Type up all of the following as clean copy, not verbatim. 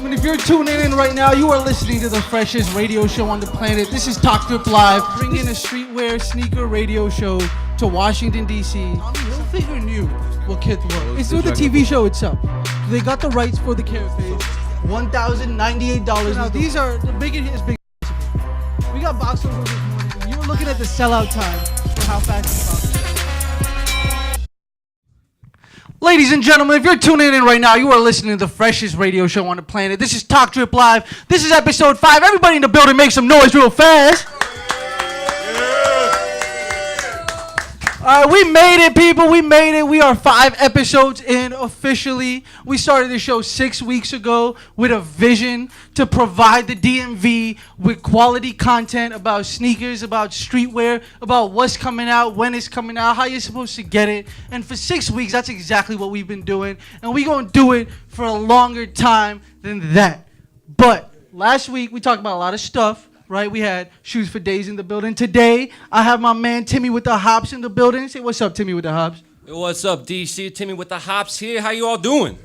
gentlemen, if you're tuning in right now, you are listening to the freshest radio show on the planet. This is Talk Drip Live, bringing a streetwear sneaker radio show to Washington, D.C. I mean, no figure new will Kid Throw. It's through the TV show itself. They got the rights for the carrot page. $1,098. Now, these are the biggest hits. We got box overs this morning. You were looking at the sellout time for how fast it's box. Ladies and gentlemen, if you're tuning in right now, you are listening to the freshest radio show on the planet. This is Talk Drip Live. This is episode 5. Everybody in the building, make some noise real fast. All right, we made it, people. We made it. We are 5 episodes in officially. We started the show 6 weeks ago with a vision to provide the DMV with quality content about sneakers, about streetwear, about what's coming out, when it's coming out, how you're supposed to get it. And for 6 weeks, that's exactly what we've been doing. And we're going to do it for a longer time than that. But last week, we talked about a lot of stuff. Right, we had Shoes for Days in the building. Today, I have my man Timmy with the Hops in the building. Say what's up, Timmy with the Hops. Hey, what's up, DC? Timmy with the Hops here. How you all doing?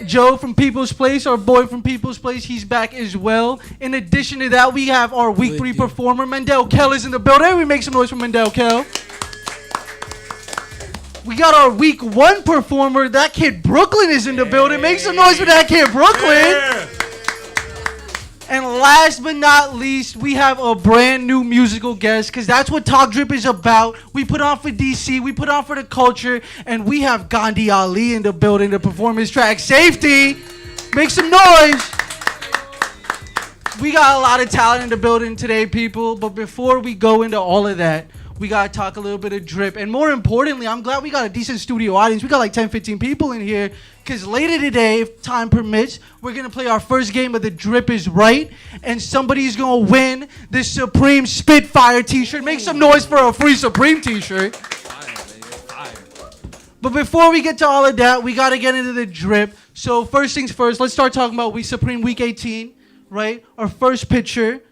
Joe from People's Place, our boy from People's Place, he's back as well. In addition to that, we have our week 3 performer, Mendel Kell is in the building. We make some noise for Mendel Kell. We got our week 1 performer, that kid Brooklyn is in the building. Make some noise for that kid Brooklyn. Yeah. And last but not least, we have a brand new musical guest, because that's what Talk Drip is about. We put on for DC, we put on for the culture, and we have Gandhi Ali in the building to perform his track, Safety. Make some noise. We got a lot of talent in the building today, people, but before we go into all of that, we got to talk a little bit of drip. And more importantly, I'm glad we got a decent studio audience. We got like 10, 15 people in here. Because later today, if time permits, we're going to play our first game of The Drip is Right. And somebody's going to win the Supreme Spitfire t-shirt. Make some noise for a free Supreme t-shirt. But before we get to all of that, we got to get into the drip. So first things first, let's start talking about We Supreme Week 18, right? Our first picture.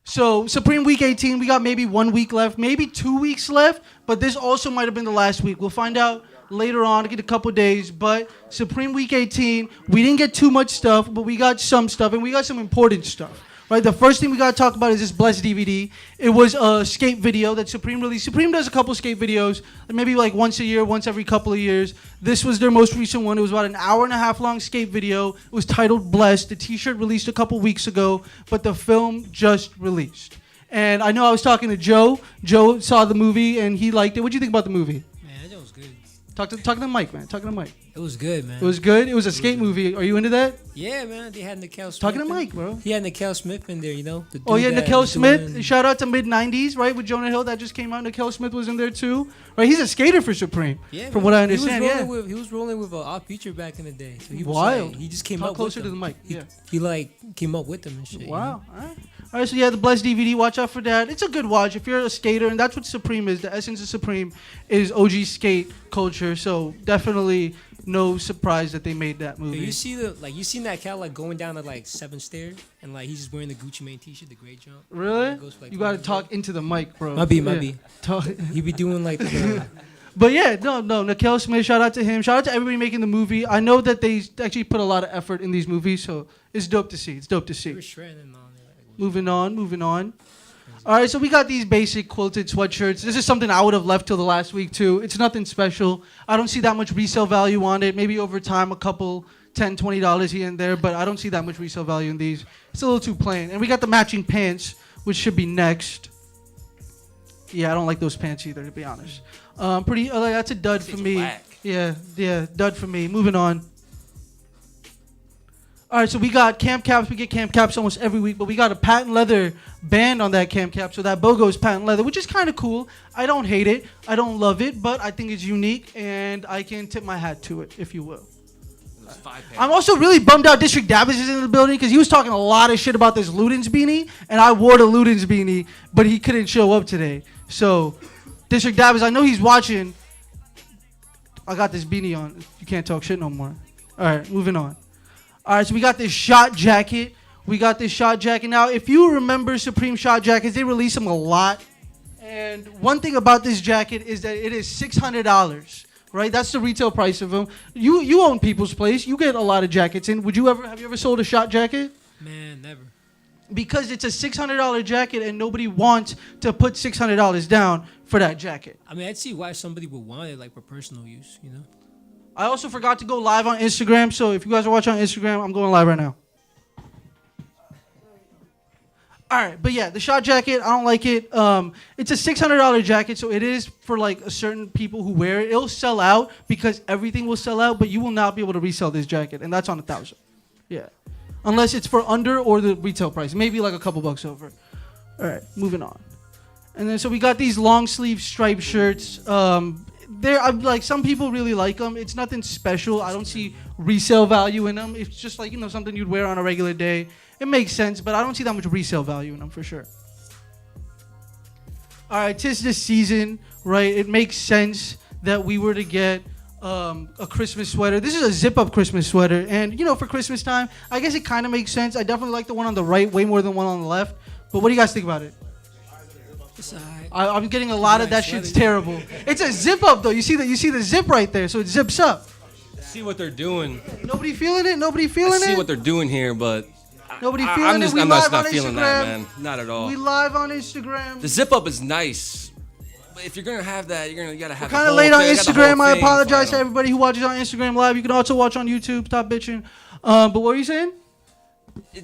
So, Supreme Week 18, we got maybe 1 week left, maybe 2 weeks left, but this also might have been the last week. We'll find out later on, get a couple days, but Supreme Week 18, we didn't get too much stuff, but we got some stuff, and we got some important stuff. Right, the first thing we got to talk about is this Blessed DVD. It was a skate video that Supreme released. Supreme does a couple skate videos, maybe like once a year, once every couple of years. This was their most recent one. It was about an hour-and-a-half long skate video. It was titled Blessed. The t-shirt released a couple weeks ago, but the film just released. And I know I was talking to Joe. Joe saw the movie, and he liked it. What do you think about the movie? Man, that was good. Talk to the mic, man. Talk to the mic. It was good, man. It was good? It was a skate movie. Are you into that? Yeah, man. They had Nikel Smith. Talking to mic, bro. He had Nikel Smith in there, you know. Oh, yeah, Nikel Smith. Shout out to mid-90s, right, with Jonah Hill. That just came out. Nikel Smith was in there, too. Right, he's a skater for Supreme, yeah, from what I understand. He was rolling with Odd Future back in the day. So he was wild. Like, he just came Talk up closer with to the mic. He like came up with them and shit. Wow. You know? All right, so yeah, the Blessed DVD. Watch out for that. It's a good watch if you're a skater, and that's what Supreme is. The essence of Supreme is OG skate culture. So definitely no surprise that they made that movie. But you seen that cat like going down the like 7th stair, and like he's just wearing the Gucci Mane t-shirt, the great jump. Really? Like, you gotta talk into the mic, bro. Might be. He be doing like the. But yeah, no, Nikel Smith, shout out to him. Shout out to everybody making the movie. I know that they actually put a lot of effort in these movies, so it's dope to see. Moving on. All right, so we got these basic quilted sweatshirts. This is something I would have left till the last week, too. It's nothing special. I don't see that much resale value on it. Maybe over time, a couple, $10, $20 here and there, but I don't see that much resale value in these. It's a little too plain. And we got the matching pants, which should be next. Yeah, I don't like those pants either, to be honest. That's a dud for me. Whack. Yeah, dud for me. Moving on. All right, so we got camp caps. We get camp caps almost every week, but we got a patent leather band on that camp cap, so that BOGO is patent leather, which is kind of cool. I don't hate it. I don't love it, but I think it's unique, and I can tip my hat to it, if you will. I'm also really bummed out District Davis is in the building because he was talking a lot of shit about this Ludens beanie, and I wore the Ludens beanie, but he couldn't show up today. So, District Davis, I know he's watching. I got this beanie on. You can't talk shit no more. All right, moving on. All right, so we got this shot jacket. Now, if you remember Supreme shot jackets, they release them a lot. And one thing about this jacket is that it is $600 right? That's the retail price of them. You own People's Place. You get a lot of jackets in. Have you ever sold a shot jacket? Man, never. Because it's a $600 jacket and nobody wants to put $600 down for that jacket. I mean, I'd see why somebody would want it, like for personal use, you know? I also forgot to go live on Instagram, so if you guys are watching on Instagram, I'm going live right now. All right, but yeah, the shot jacket, I don't like it. It's a $600 jacket, so it is for like a certain people who wear it. It'll sell out because everything will sell out, but you will not be able to resell this jacket, and that's on 1,000. Yeah, unless it's for under or the retail price, maybe like a couple bucks over. All right, moving on. And then so we got these long sleeve striped shirts. I'm like, some people really like them. It's nothing special. I don't see resale value in them. It's just like, something you'd wear on a regular day. It makes sense, but I don't see that much resale value in them for sure. All right, 'tis this season, right? It makes sense that we were to get a Christmas sweater. This is a zip-up Christmas sweater, and for Christmas time, I guess it kind of makes sense. I definitely like the one on the right way more than the one on the left. But what do you guys think about it? It's alright. I'm getting a lot of that shit's terrible. It's a zip-up though. You see the zip right there, so it zips up. See what they're doing. Nobody feeling it? Nobody I feeling see it? what they're doing here, but Nobody feeling it? We I'm live just not on feeling Instagram. that, man. Not at all. We live on Instagram. The zip up is nice, but if you're gonna have that, you gotta have. Kind of late on Instagram. I apologize to everybody who watches on Instagram Live. You can also watch on YouTube. Stop bitching. But what were you saying?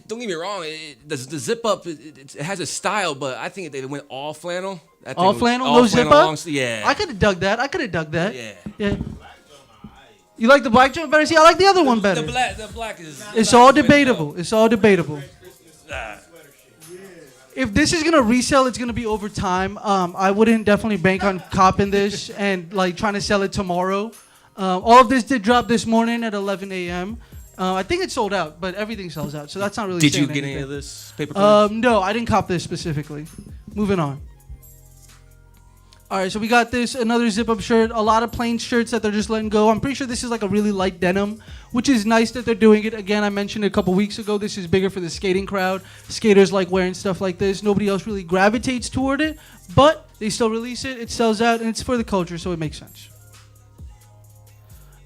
Don't get me wrong. The zip up, it has a style, but I think if they went all flannel. All flannel, no zip up. Yeah. I could have dug that. Yeah. You like the black joint better? See, I like the other one better. The black is. It's all debatable. It's all debatable. If this is gonna resell, it's gonna be over time. I wouldn't definitely bank on copping this and like trying to sell it tomorrow. All of this did drop this morning at 11 a.m. I think it's sold out, but everything sells out, so that's not really. Did you saying get anything. any of this paper clips? No, I didn't cop this specifically. Moving on. All right, so we got another zip-up shirt. A lot of plain shirts that they're just letting go. I'm pretty sure this is like a really light denim, which is nice that they're doing it. Again, I mentioned it a couple weeks ago. This is bigger for the skating crowd. Skaters like wearing stuff like this. Nobody else really gravitates toward it, but they still release it. It sells out, and it's for the culture, so it makes sense.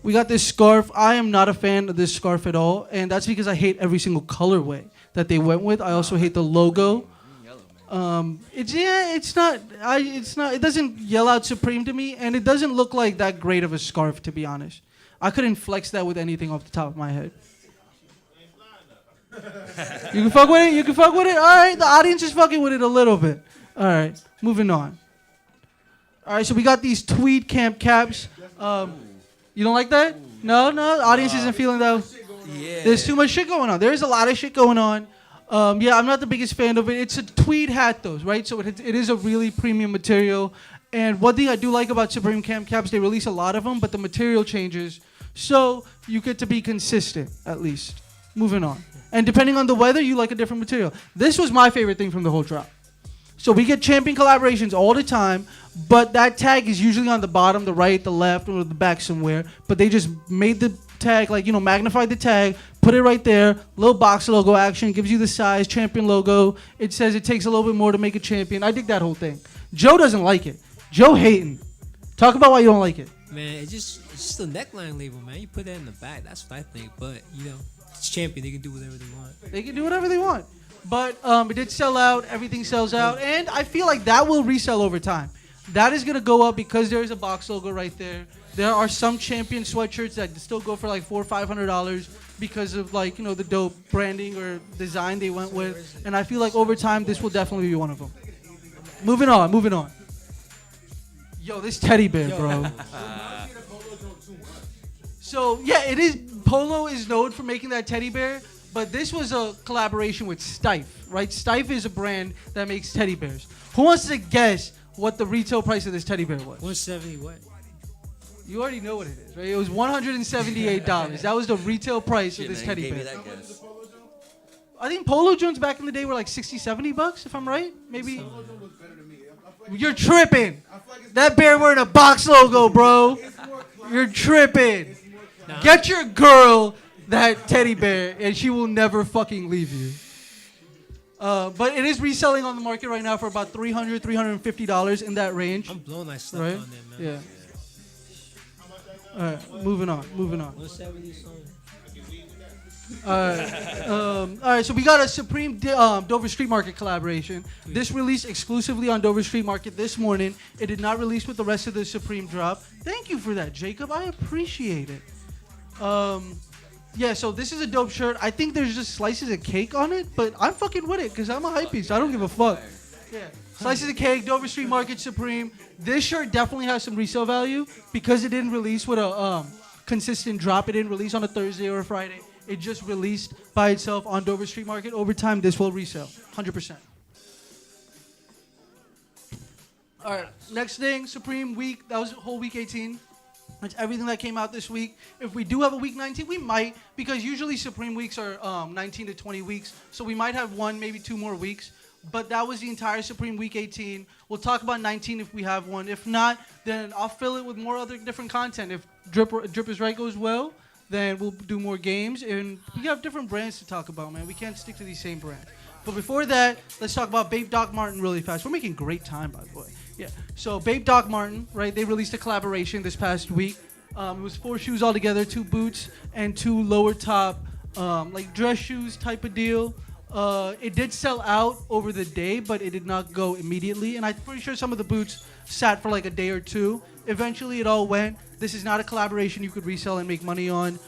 We got this scarf. I am not a fan of this scarf at all, and that's because I hate every single colorway that they went with. I also hate the logo. It's not. It doesn't yell out Supreme to me, and it doesn't look like that great of a scarf, to be honest. I couldn't flex that with anything off the top of my head. You can fuck with it. You can fuck with it. All right, the audience is fucking with it a little bit. All right, moving on. All right, so we got these tweed camp caps. You don't like that? No, the audience isn't feeling that. Yeah. There's too much shit going on. There's a lot of shit going on. Yeah, I'm not the biggest fan of it. It's a tweed hat, though, right? So it is a really premium material. And one thing I do like about Supreme Camp Caps, they release a lot of them, but the material changes. So you get to be consistent, at least. Moving on. And depending on the weather, you like a different material. This was my favorite thing from the whole drop. So we get champion collaborations all the time, but that tag is usually on the bottom, the right, the left, or the back somewhere. But they just made the tag, magnified the tag, put it right there, little box logo action, gives you the size, champion logo. It says it takes a little bit more to make a champion. I dig that whole thing. Joe doesn't like it. Joe hating. Talk about why you don't like it. Man, it's just a neckline label, man. You put that in the back, that's what I think. But, it's champion. They can do whatever they want. They can do whatever they want. But it did sell out. Everything sells out. And I feel like that will resell over time. That is going to go up because there is a box logo right there. There are some champion sweatshirts that still go for like $400 or $500 because of the dope branding or design they went with. And I feel like over time, this will definitely be one of them. Moving on. Yo, this teddy bear, bro. So, yeah, it is. Polo is known for making that teddy bear. But this was a collaboration with Stife, right? Stife is a brand that makes teddy bears. Who wants to guess what the retail price of this teddy bear was? 170 what? You already know what it is, right? It was $178. That was the retail price of this teddy bear. I think Polo joints back in the day were like $60, $70, if I'm right. Maybe. You're tripping. That bear wearing a box logo, bro. You're tripping. Get your girl that teddy bear, and she will never fucking leave you. But it is reselling on the market right now for about $300, $350 in that range. I'm blown I slept right? on that, man. Yeah. All right, moving on. What's that release song? All right, so we got a Supreme Dover Street Market collaboration. This released exclusively on Dover Street Market this morning. It did not release with the rest of the Supreme drop. Thank you for that, Jacob. I appreciate it. Yeah, so this is a dope shirt. I think there's just slices of cake on it, but I'm fucking with it because I'm a hypebeast. I don't give a fuck. Yeah, slices of cake, Dover Street Market Supreme. This shirt definitely has some resale value because it didn't release with a consistent drop. It didn't release on a Thursday or a Friday. It just released by itself on Dover Street Market. Over time, this will resell, 100%. All right, next thing, Supreme week. That was whole week 18. That's everything that came out this week. If we do have a week 19, we might, because usually Supreme weeks are 19 to 20 weeks. So we might have one, maybe two more weeks. But that was the entire Supreme week 18. We'll talk about 19 if we have one. If not, then I'll fill it with more other different content. If Drip is Right goes well, then we'll do more games. And we have different brands to talk about, man. We can't stick to these same brands. But before that, let's talk about Babe Doc Martin really fast. We're making great time, by the way. Yeah. So Babe Doc Martin, right? They released a collaboration this past week. It was 4 shoes altogether, 2 boots and 2 lower top, like dress shoes type of deal. It did sell out over the day, but it did not go immediately. And I'm pretty sure some of the boots sat for like a day or two. Eventually, it all went. This is not a collaboration you could resell and make money on.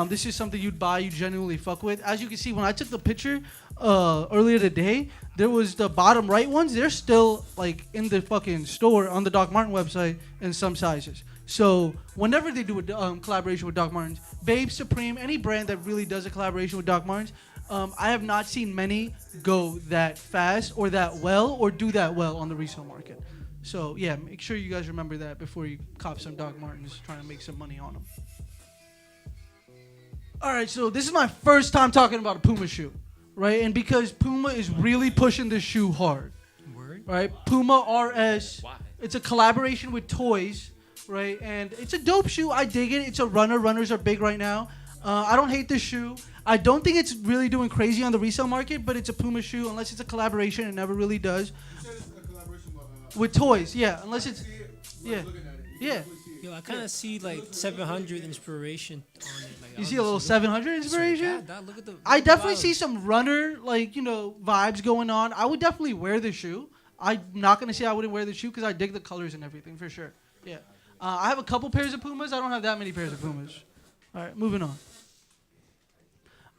This is something you'd buy, you genuinely fuck with. As you can see, when I took the picture earlier today, there was the bottom right ones. They're still like in the fucking store on the Doc Martin website in some sizes. So whenever they do a collaboration with Doc Martens, Babe, Supreme, any brand that really does a collaboration with Doc Martens, I have not seen many go that fast or that well or do that well on the resale market. So yeah, make sure you guys remember that before you cop some Doc Martens trying to make some money on them. All right, so this is my first time talking about a Puma shoe, right? And because Puma is really pushing this shoe hard, right? Puma RS, it's a collaboration with toys, right? And it's a dope shoe. I dig it. It's a runner. Runners are big right now. I don't hate this shoe. I don't think it's really doing crazy on the resale market, but it's a Puma shoe. Unless it's a collaboration, it never really does. You said it's a collaboration with toys, yeah. Unless it's, yeah, yeah. Yo, I kind of see like 700 inspiration on it. Like, You see a little 700 inspiration? Look at the, I definitely see some runner, like, vibes going on. I would definitely wear the shoe. I'm not going to say I wouldn't wear the shoe because I dig the colors and everything for sure. Yeah. I have a couple pairs of Pumas. I don't have that many pairs of Pumas. All right, moving on.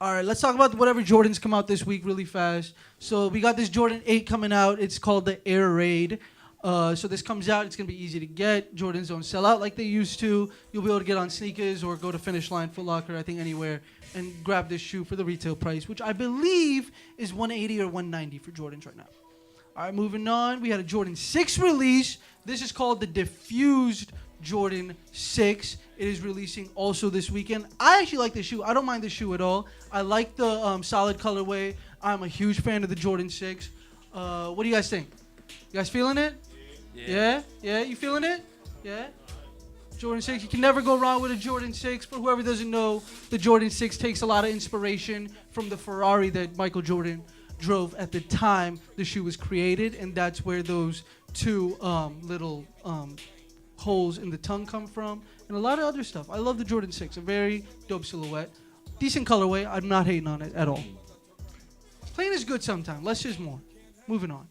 All right, let's talk about whatever Jordans come out this week really fast. So we got this Jordan 8 coming out. It's called the Air Raid. So this comes out. It's going to be easy to get. Jordans don't sell out like they used to. You'll be able to get on sneakers or go to Finish Line, Foot Locker, I think anywhere, and grab this shoe for the retail price, which I believe is $180 or $190 for Jordans right now. All right, moving on. We had a Jordan 6 release. This is called the Diffused Jordan 6. It is releasing also this weekend. I actually like this shoe. I don't mind this shoe at all. I like the solid colorway. I'm a huge fan of the Jordan 6. What do you guys think? You guys feeling it? Yeah? Yeah? You feeling it? Yeah? Jordan 6. You can never go wrong with a Jordan 6. For whoever doesn't know, the Jordan 6 takes a lot of inspiration from the Ferrari that Michael Jordan drove at the time the shoe was created, and that's where those two little holes in the tongue come from, and a lot of other stuff. I love the Jordan 6. A very dope silhouette. Decent colorway. I'm not hating on it at all. Plain is good sometimes. Less is more. Moving on.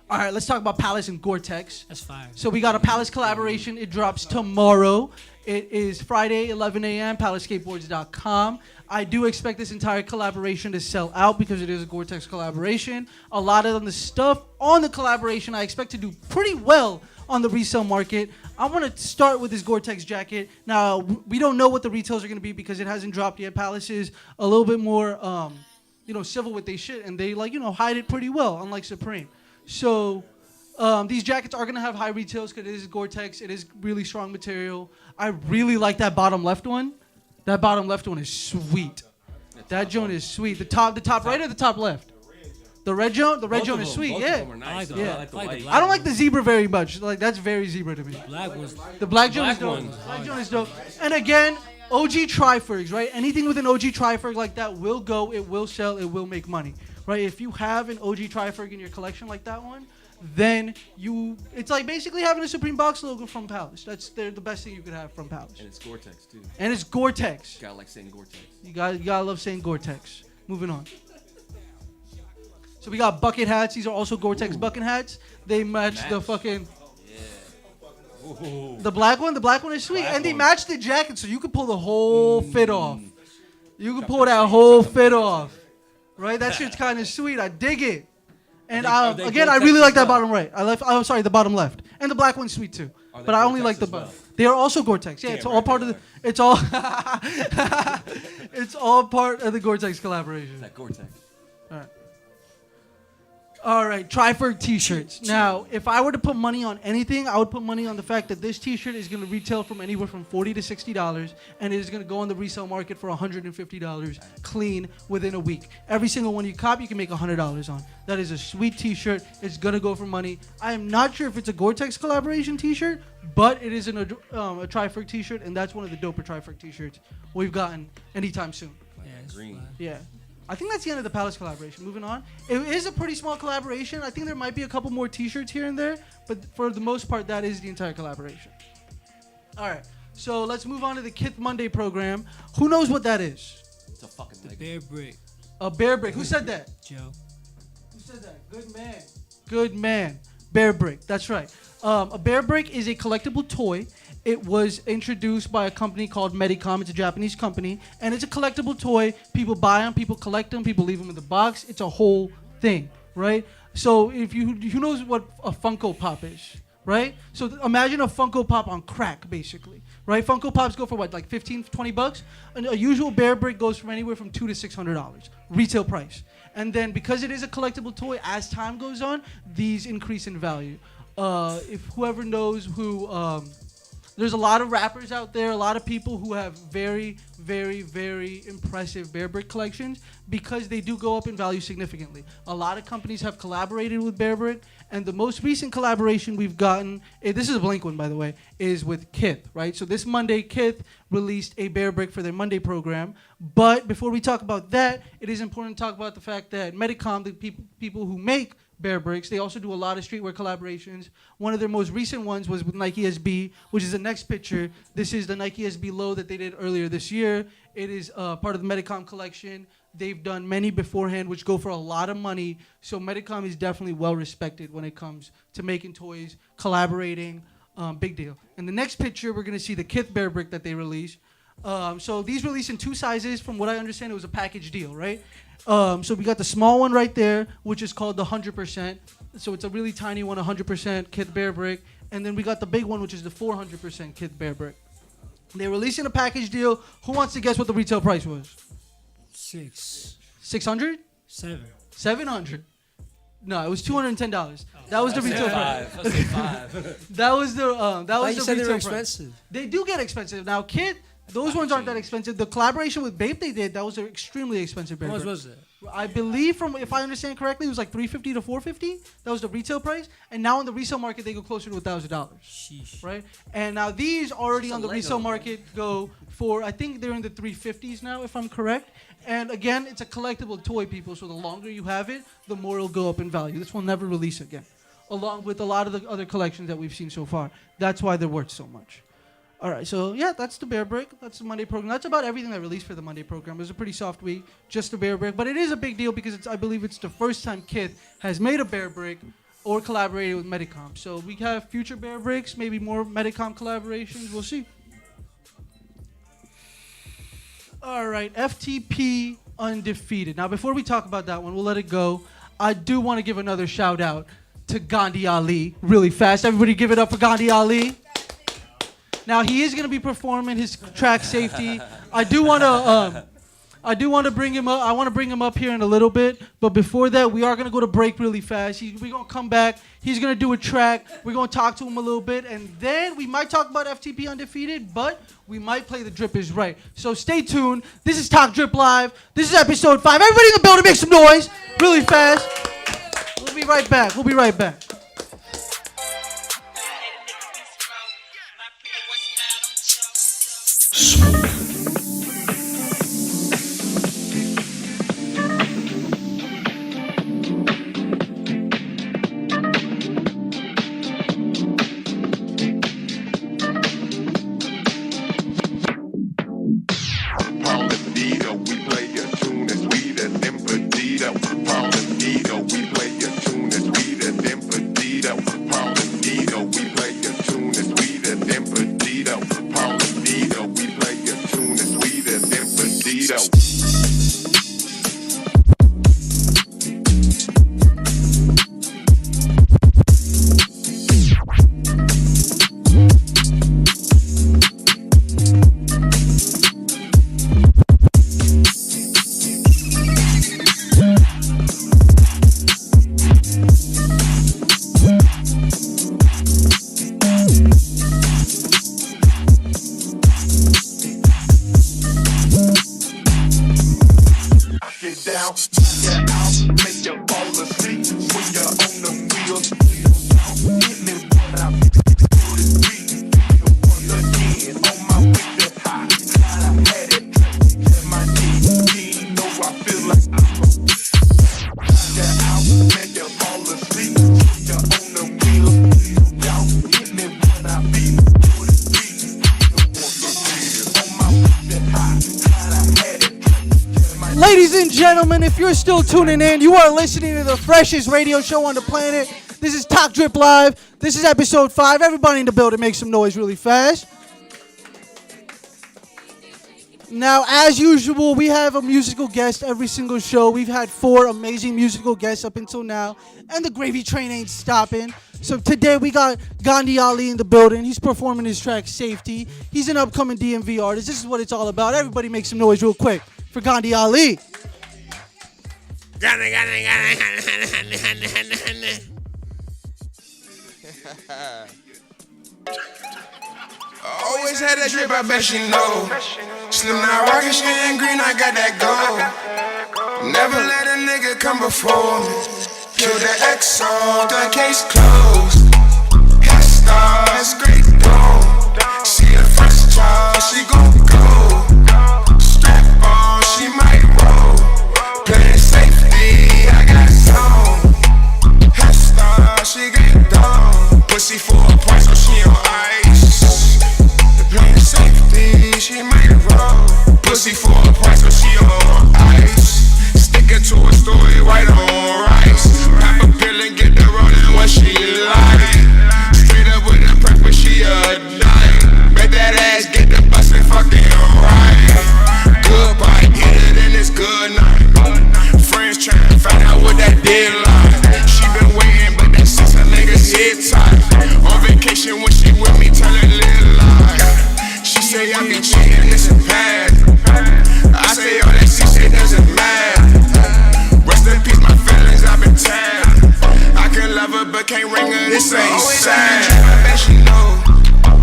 All right, let's talk about Palace and Gore-Tex. That's fire. So we got a Palace collaboration. It drops tomorrow. It is Friday, 11 a.m., palaceskateboards.com. I do expect this entire collaboration to sell out because it is a Gore-Tex collaboration. A lot of the stuff on the collaboration I expect to do pretty well on the resale market. I want to start with this Gore-Tex jacket. Now, we don't know what the retails are going to be because it hasn't dropped yet. Palace is a little bit more, civil with their shit, and they, hide it pretty well, unlike Supreme. So these jackets are going to have high retails because it is Gore-Tex. It is really strong material. I really like that bottom left one. That bottom left one is sweet. That joint is sweet. The top right or the top left? The red joint? The red joint is sweet, yeah. Nice. Yeah. I like the white. I don't like the zebra very much. Like, that's very zebra to me. The black joint is dope. Black joint is dope. And again, OG Trifergs, right? Anything with an OG Triferg like that will go, it will sell, it will make money. Right? If you have an OG Triferg in your collection like that one, then it's like basically having a Supreme Box logo from Palace. They're the best thing you could have from Palace. And it's Gore-Tex too. And it's Gore-Tex. Gotta like saying Gore-Tex. You gotta love saying Gore-Tex. Moving on. So we got bucket hats. These are also Gore-Tex bucket hats. They match the fucking. Ooh. The black one is sweet, and they match the jacket, so you can pull the whole fit off. You can pull that whole fit off, right? That shit's kind of sweet. I dig it. And again, I really like that bottom right. I'm sorry, the bottom left, and the black one's sweet too. But I only like the bottom. They are also Gore-Tex. Yeah, it's all part of the. It's all. It's all part of the Gore-Tex collaboration. It's that Gore-Tex. All right. All right, Triferg t-shirts. Now, if I were to put money on anything, I would put money on the fact that this t-shirt is going to retail from anywhere from $40 to $60, and it is going to go on the resale market for $150 clean within a week. Every single one you cop, you can make $100 on. That is a sweet t-shirt. It's going to go for money. I am not sure if it's a Gore-Tex collaboration t-shirt, but it is a Triferg t-shirt, and that's one of the doper Triferg t-shirts we've gotten anytime soon. Yeah, it's Green. fly. Yeah. I think that's the end of the Palace collaboration. Moving on. It is a pretty small collaboration. I think there might be a couple more t-shirts here and there, but for the most part, that is the entire collaboration. All right. So let's move on to the Kith Monday program. Who knows what that is? It's a fucking The leg. bear brick, A bear brick. Who said that? Joe. Who said that? Good man. Good man. Bear brick. That's right. A bear brick is a collectible toy. It was introduced by a company called Medicom. It's a Japanese company, and it's a collectible toy. People buy them, people collect them, people leave them in the box. It's a whole thing, right? So who knows what a Funko Pop is, right? So imagine a Funko Pop on crack, basically, right? Funko Pops go for what, like 15, 20 bucks? And a usual bear brick goes from anywhere from $200 to $600 retail price. And then because it is a collectible toy, as time goes on, these increase in value. If whoever knows who. There's a lot of rappers out there, a lot of people who have very, very, very impressive bear brick collections because they do go up in value significantly. A lot of companies have collaborated with bear brick, and the most recent collaboration we've gotten, this is a Blink one by the way, is with Kith, right? So this Monday, Kith released a bear brick for their Monday program. But before we talk about that, it is important to talk about the fact that Medicom, the people who make bear bricks, they also do a lot of streetwear collaborations. One of their most recent ones was with Nike SB, which is the next picture. This is the Nike SB low that they did earlier this year. It is part of the Medicom collection. They've done many beforehand, which go for a lot of money. So Medicom is definitely well respected when it comes to making toys, collaborating, big deal. In the next picture, we're gonna see the Kith bear brick that they released. So these released in two sizes. From what I understand, it was a package deal, right? So we got the small one right there, which is called the 100%. So it's a really tiny one, 100% Kith bear brick. And then we got the big one, which is the 400% Kith bear brick. They're releasing a package deal. Who wants to guess what the retail price was? 600? 700? No, it was $210. That was the retail price. I'll say five. That was the You said they retail were price. expensive. They do get expensive. Now, Kith, those ones aren't that expensive. The collaboration with Bape they did, that was an extremely expensive bear How much brick. was it? I believe, if I understand correctly, it was like $350 to $450. That was the retail price. And now in the resale market, they go closer to $1,000. Sheesh. Right? And now these already It's a on the Lego, resale man. market go for, I think they're in the 350s now, if I'm correct. And again, it's a collectible toy, people. So the longer you have it, the more it'll go up in value. This will never release again, along with a lot of the other collections that we've seen so far. That's why they're worth so much. All right, so yeah, that's the bear brick. That's the Monday program. That's about everything that released for the Monday program. It was a pretty soft week, just the bear brick. But it is a big deal because I believe it's the first time Kith has made a bear brick or collaborated with Medicom. So we have future bear bricks, maybe more Medicom collaborations. We'll see. All right, FTP undefeated. Now, before we talk about that one, we'll let it go. I do want to give another shout out to Gandhi Ali really fast. Everybody give it up for Gandhi Ali. Now he is going to be performing his track Safety. I do want to bring him up. I want to bring him up here in a little bit, but before that, we are going to go to break really fast. We're going to come back. He's going to do a track. We're going to talk to him a little bit, and then we might talk about FTP undefeated, but we might play the Drip is Right. So stay tuned. This is Talk Drip Live. This is episode 5. Everybody in the building, make some noise really fast. We'll be right back. We'll be right back. Ladies and gentlemen, if you're still tuning in, you are listening to the freshest radio show on the planet. This is Talk Drip Live. This is episode 5. Everybody in the building, make some noise really fast. Now, as usual, we have a musical guest every single show. We've had 4 amazing musical guests up until now, and the gravy train ain't stopping. So today we got Gandhi Ali in the building. He's performing his track Safety. He's an upcoming DMV artist. This is what it's all about. Everybody make some noise real quick for Gandhi Ali. Always had that drip, I bet she know. Slim now rockin', she ain't green, I got that gold. Never let a nigga come before me. Kill the XO, the case closed. Head stars, great dome. See the first child, she gon' go. Strap on, she might roll. Playing safety, I got zone. Head stars, she get dome. Pussy for a price, so she on ice. Playing safety, she might roll. Pussy for a price, so she on ice. Stick it to a story, right on rice. Pop a pill and get the rollin' what she like. Straight up with a prep, but she a dyke. Bet that ass get the bustin' fucking right. Good bite, get it and it's good night. Friends tryna find out what that deadline. She been waiting, but that since her niggas hit tight. On vacation when she with me, tell her little lie. She say I be cheating, it's a pad. I say all that she say doesn't matter. Rest in peace, my feelings, I've been tagged. I can love her, but can't ring her, this ain't sad. I bet she know.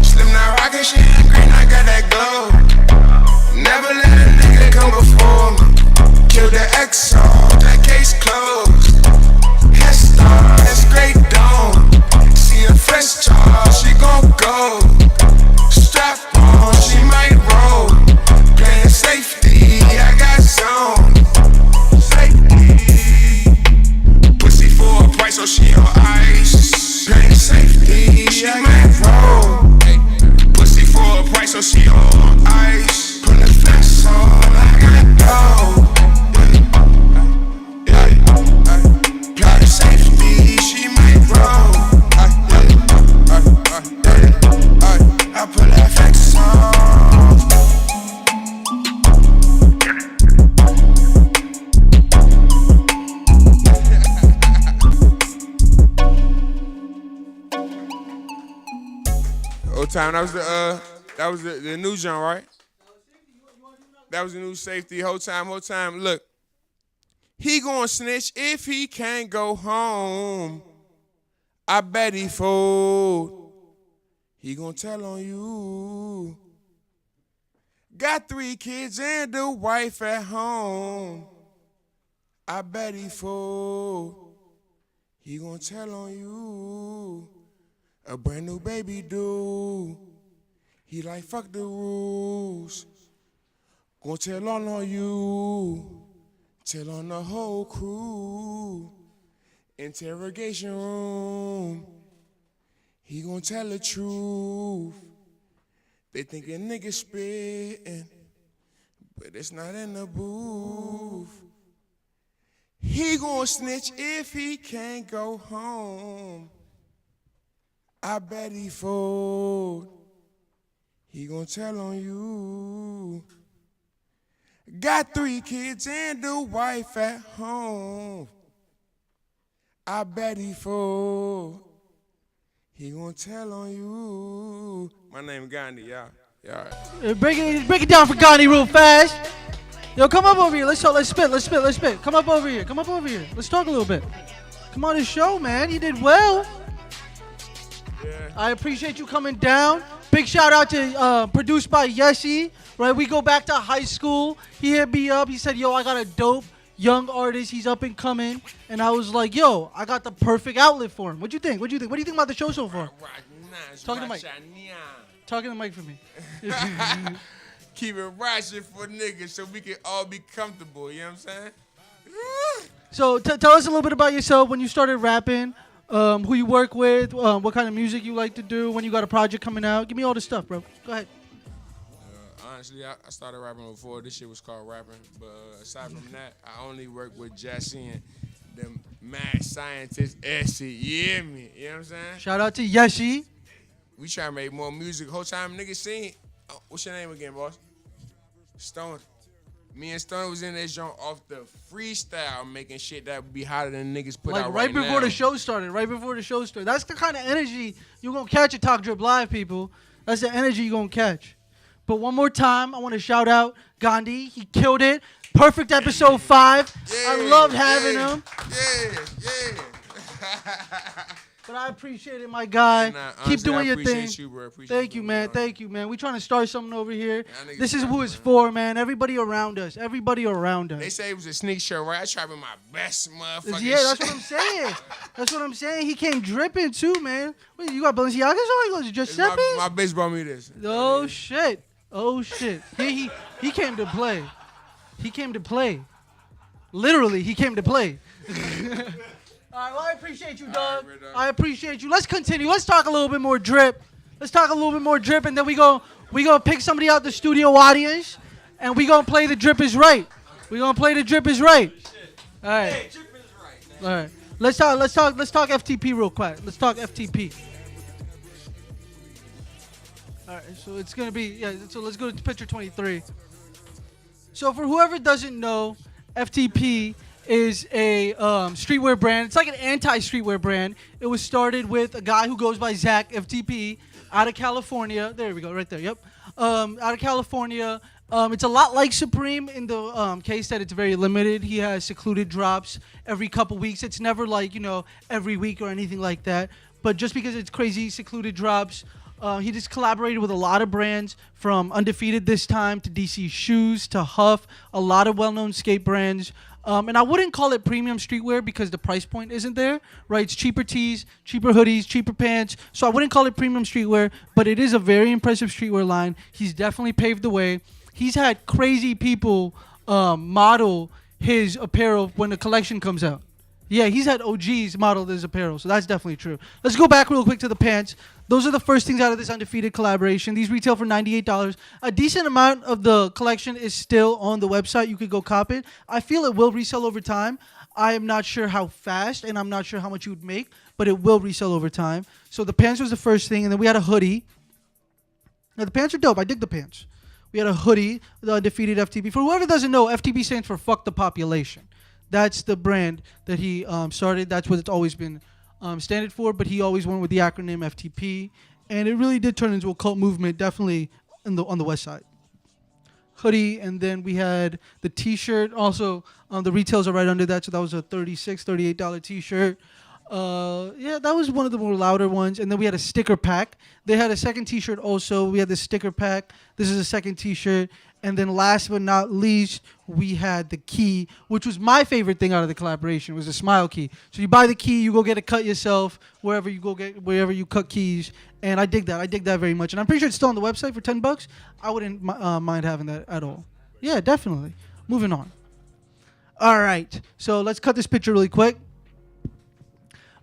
Slim now rockin', she ain't green, I got that glow. Never let a nigga come before me. Kill the XO, that case closed. Head start, that's great dome. See a fresh charge, she gon' go. Strap on, she might roll. Playing safety, I got zone. Safety. Pussy for a price, so she on ice. Playing safety, she might roll. Pussy for a price, so she on ice. Put the flex on, I got dough. Playing safety, she might roll. I put that flex on. Old time, that was the new joint, right? That was the new Safety. Whole time. Look, he gon' snitch if he can't go home. I bet he fold. He gon' tell on you. Got 3 kids and a wife at home. I bet he fold. He gon' tell on you. A brand new baby do. He like fuck the rules. Gon' tell all on you. Tell on the whole crew. Interrogation room. He gon' tell the truth. They think a nigga spittin', but it's not in the booth. He gon' snitch if he can't go home. I bet he fold. He gon' tell on you. Got 3 kids and a wife at home. I bet he full. He gon' tell on you. My name Gandhi, y'all. Y'all right. Break it down for Gandhi real fast. Yo, come up over here. Let's talk. Let's spit. Come up over here. Let's talk a little bit. Come on the show, man. You did well. Yeah. I appreciate you coming down. Big shout out to produced by Yessie. Right, we go back to high school. He hit me up. He said, "Yo, I got a dope young artist. He's up and coming." And I was like, "Yo, I got the perfect outlet for him." What do you think? What do you think about the show so far? Talk to the mic. Talking to the mic for me. Keep it ratchet for niggas so we can all be comfortable. You know what I'm saying? So tell us a little bit about yourself. When you started rapping, who you work with, what kind of music you like to do, when you got a project coming out. Give me all the stuff, bro. Go ahead. Honestly, I started rapping before. This shit was called rapping. But aside from that, I only work with Jesse and the mad scientist Essie. You hear me? You know what I'm saying? Shout out to Yeshi. We try to make more music. Whole time niggas sing. Oh, what's your name again, boss? Stone. Me and Stone was in this joint off the freestyle, making shit that would be hotter than niggas put Like out right before now. the show started. That's the kind of energy you're going to catch at Talk Drip Live, people. That's the energy you're going to catch. But one more time, I want to shout out Gandhi. He killed it. Perfect episode 5. Yeah, I loved having him. Yeah. But I appreciate it, my guy. Nah, Keep honestly, doing I your appreciate thing. you, bro. Appreciate Thank you, man. bro. Thank you, man. We trying to start something over here. niggas This is trying, who it's man. for, man. Everybody around us. They say it was a sneak show, right? I tried to be my best motherfucking Yeah, that's shit. what I'm saying. That's what I'm saying. He came dripping too, man. What, you got Balenciagas on? You got Giuseppe? My bitch brought me this. Oh shit. He came to play. He came to play. Literally, he came to play. All right, well, I appreciate you, dog. right, dog. I appreciate you. Let's continue. Let's talk a little bit more drip. And then we go pick somebody out the studio audience, and we gonna play the drip is right. All right. All right. Let's talk FTP real quick. Let's talk FTP. All right, so it's gonna be so let's go to picture 23. So for whoever doesn't know, FTP is a streetwear brand. It's like an anti-streetwear brand. It was started with a guy who goes by Zach FTP out of California. There we go, right there. Yep, out of California. It's a lot like Supreme in the case that it's very limited. He has secluded drops every couple weeks. It's never like every week or anything like that. But just because it's crazy secluded drops. He just collaborated with a lot of brands, from Undefeated this time to DC Shoes to Huff, a lot of well-known skate brands. And I wouldn't call it premium streetwear because the price point isn't there, right? It's cheaper tees, cheaper hoodies, cheaper pants. So I wouldn't call it premium streetwear, but it is a very impressive streetwear line. He's definitely paved the way. He's had crazy people model his apparel when the collection comes out. Yeah, he's had OGs model his apparel, so that's definitely true. Let's go back real quick to the pants. Those are the first things out of this Undefeated collaboration. These retail for $98. A decent amount of the collection is still on the website. You could go cop it. I feel it will resell over time. I am not sure how fast, and I'm not sure how much you would make, but it will resell over time. So the pants was the first thing, and then we had a hoodie. Now, the pants are dope. I dig the pants. We had a hoodie, the Undefeated FTP. For whoever doesn't know, FTP stands for Fuck the Population. That's the brand that he started. That's what it's always been standard for, but he always went with the acronym FTP, and it really did turn into a cult movement, definitely on the west side. Hoodie, and then we had the T-shirt. Also, the retails are right under that, so that was a $38 T-shirt. Yeah, that was one of the more louder ones. And then we had a sticker pack. They had a second T-shirt also. We had the sticker pack. This is a second T-shirt. And then last but not least, we had the key, which was my favorite thing out of the collaboration, was the smile key. So you buy the key, you go get it cut yourself, wherever you cut keys. And I dig that. I dig that very much. And I'm pretty sure it's still on the website for $10. I wouldn't mind having that at all. Yeah, definitely. Moving on. All right. So let's cut this picture really quick.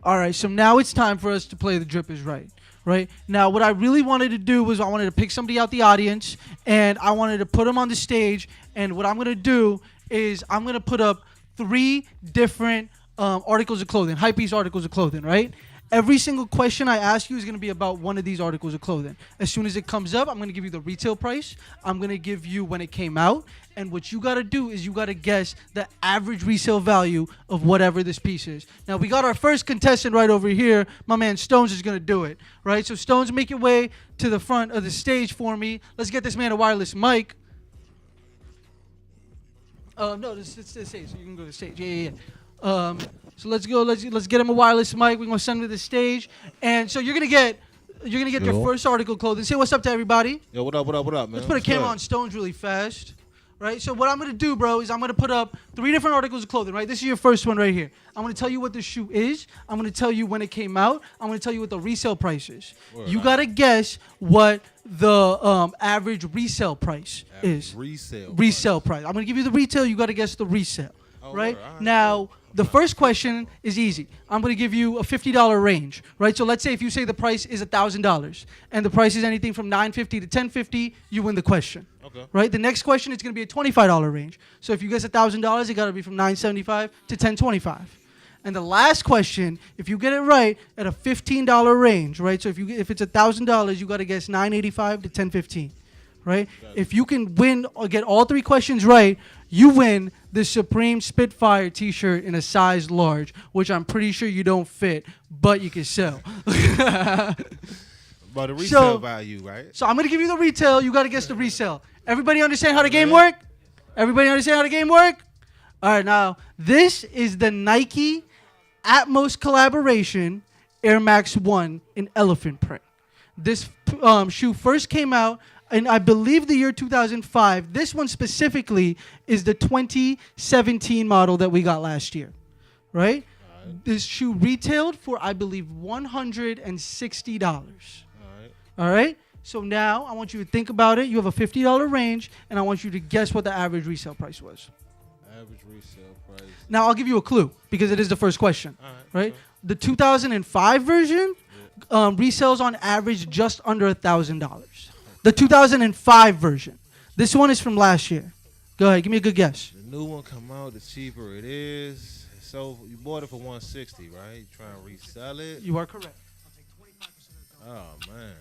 All right. So now it's time for us to play The Drip is Right. Right now, what I really wanted to do was I wanted to pick somebody out the audience, and I wanted to put them on the stage. And what I'm gonna do is I'm gonna put up 3 different articles of clothing, hypebeast articles of clothing, right? Every single question I ask you is going to be about one of these articles of clothing. As soon as it comes up, I'm going to give you the retail price. I'm going to give you when it came out. And what you got to do is you got to guess the average resale value of whatever this piece is. Now, we got our first contestant right over here. My man Stones is going to do it, right? So, Stones, make your way to the front of the stage for me. Let's get this man a wireless mic. No, it's the stage. So you can go to the stage. Yeah. So let's go. Let's get him a wireless mic. We're gonna send him to the stage, and so you're gonna get your first article of clothing. Say what's up to everybody. Yo, what up, man? Let's put a camera on Stones really fast, right? So what I'm gonna do, bro, is I'm gonna put up 3 different articles of clothing, right? This is your first one right here. I'm gonna tell you what the shoe is. I'm gonna tell you when it came out. I'm gonna tell you what the resale price is. You gotta guess what the average resale price is. Resale price. I'm gonna give you the retail. You gotta guess the resale. Right? Now, the first question is easy. I'm going to give you a $50 range, right? So let's say if you say the price is $1,000 and the price is anything from $950 to $1,050, you win the question. Okay. Right? The next question is going to be a $25 range. So if you guess $1,000, it got to be from $975 to $1,025. And the last question, if you get it right, at a $15 range, right? So if it's $1,000, you got to guess $985 to $1,015. Right? If you can win or get all 3 questions right, you win the Supreme Spitfire t-shirt in a size large, which I'm pretty sure you don't fit, but you can sell. But the resale value, right? So I'm going to give you the retail. You got to guess the resale. Everybody understand how the game work? Everybody understand how the game work? All right, now, this is the Nike Atmos collaboration Air Max 1 in elephant print. This shoe first came out in, I believe, the year 2005. This one specifically is the 2017 model that we got last year, right? This shoe retailed for, I believe, $160. All right? So now I want you to think about it. You have a $50 range, and I want you to guess what the average resale price was. Average resale price. Now I'll give you a clue because it is the first question, right? The 2005 version resells on average just under $1,000. The 2005 version. This one is from last year. Go ahead, give me a good guess. The new one come out, the cheaper it is. So you bought it for $160, right? You trying to resell it? You are correct. Oh man.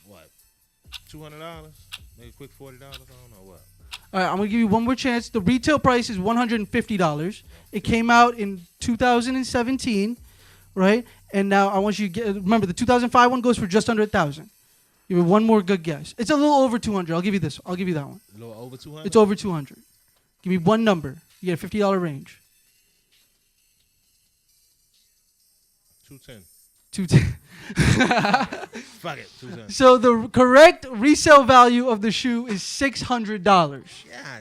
What? $200? Maybe a quick $40? I don't know what. All right, I'm gonna give you one more chance. The retail price is $150. It came out in 2017, right? And now I want you to get. Remember, the 2005 one goes for just under $1,000. Give me one more good guess. It's a little over 200. I'll give you this. I'll give you that one. A little over 200? It's over 200. Give me one number. You get a $50 range. 210. 210. Fuck it. 210. So the correct resale value of the shoe is $600. God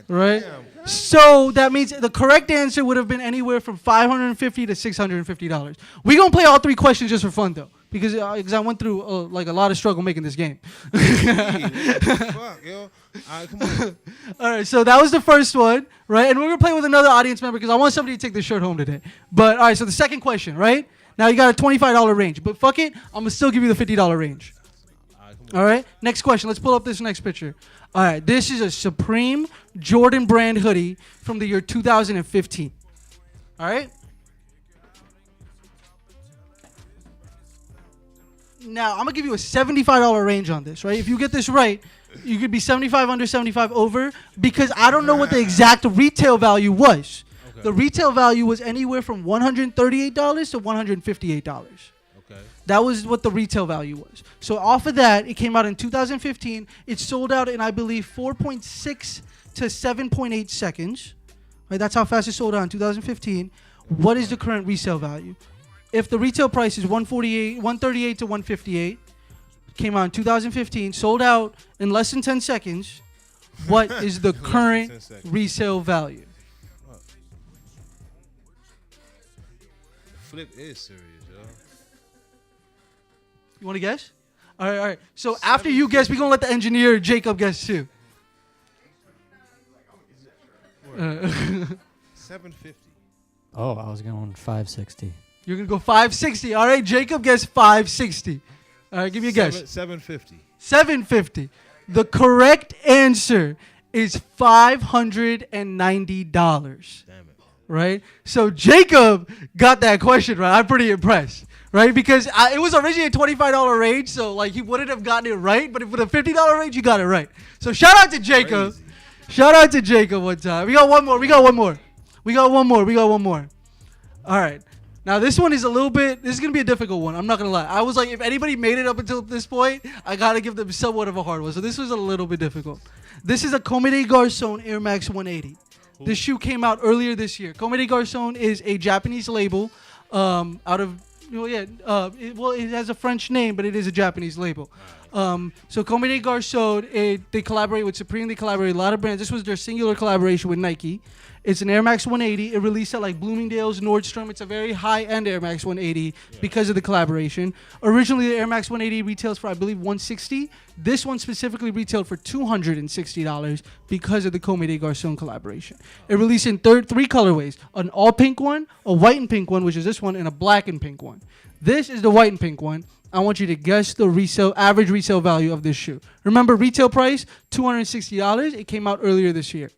right? damn. So that means the correct answer would have been anywhere from $550 to $650. We're going to play all 3 questions just for fun, though. Because I went through like a lot of struggle making this game. Fuck, yo. All right, come on. All right, so that was the first one, right? And we're going to play with another audience member because I want somebody to take this shirt home today. But, all right, so the second question, right? Now you got a $25 range. But fuck it, I'm going to still give you the $50 range. All right, next question. Let's pull up this next picture. All right, this is a Supreme Jordan brand hoodie from the year 2015. All right? Now, I'm going to give you a $75 range on this, right? If you get this right, you could be 75 under, 75 over, because I don't know what the exact retail value was. Okay. The retail value was anywhere from $138 to $158. Okay. That was what the retail value was. So off of that, it came out in 2015. It sold out in, I believe, 4.6 to 7.8 seconds. Right? That's how fast it sold out in 2015. What is the current resale value? If the retail price is $138 to $158, came out in 2015, sold out in less than 10 seconds, what is the current resale value? Flip is serious, yo. You want to guess? All right. So after you guess, we're going to let the engineer, Jacob, guess too. 750. Oh, I was going 560. You're going to go 560. All right, Jacob guessed 560. All right, give me a guess. 750. 750. The correct answer is $590. Damn it. right? So Jacob got that question right. I'm pretty impressed, right? Because it was originally a $25 range, so like he wouldn't have gotten it right. But with a $50 range, you got it right. So shout out to Jacob. Crazy. Shout out to Jacob one time. We got one more. We got one more. We got one more. We got one more. All right. Now this one is a little bit. This is gonna be a difficult one. I'm not gonna lie. I was like, if anybody made it up until this point, I gotta give them somewhat of a hard one. So this was a little bit difficult. This is a Comme des Garçons Air Max 180. This shoe came out earlier this year. Comme des Garçons is a Japanese label, out of it has a French name, but it is a Japanese label. So Comme des Garçons, they collaborate with Supreme. They collaborate with a lot of brands. This was their singular collaboration with Nike. It's an Air Max 180. It released at like Bloomingdale's, Nordstrom. It's a very high-end Air Max 180 because of the collaboration. Originally, the Air Max 180 retails for, I believe, $160. This one specifically retailed for $260 because of the Comme des Garçons collaboration. It released in three colorways: an all-pink one, a white and pink one, which is this one, and a black and pink one. This is the white and pink one. I want you to guess the average resale value of this shoe. Remember, retail price $260. It came out earlier this year.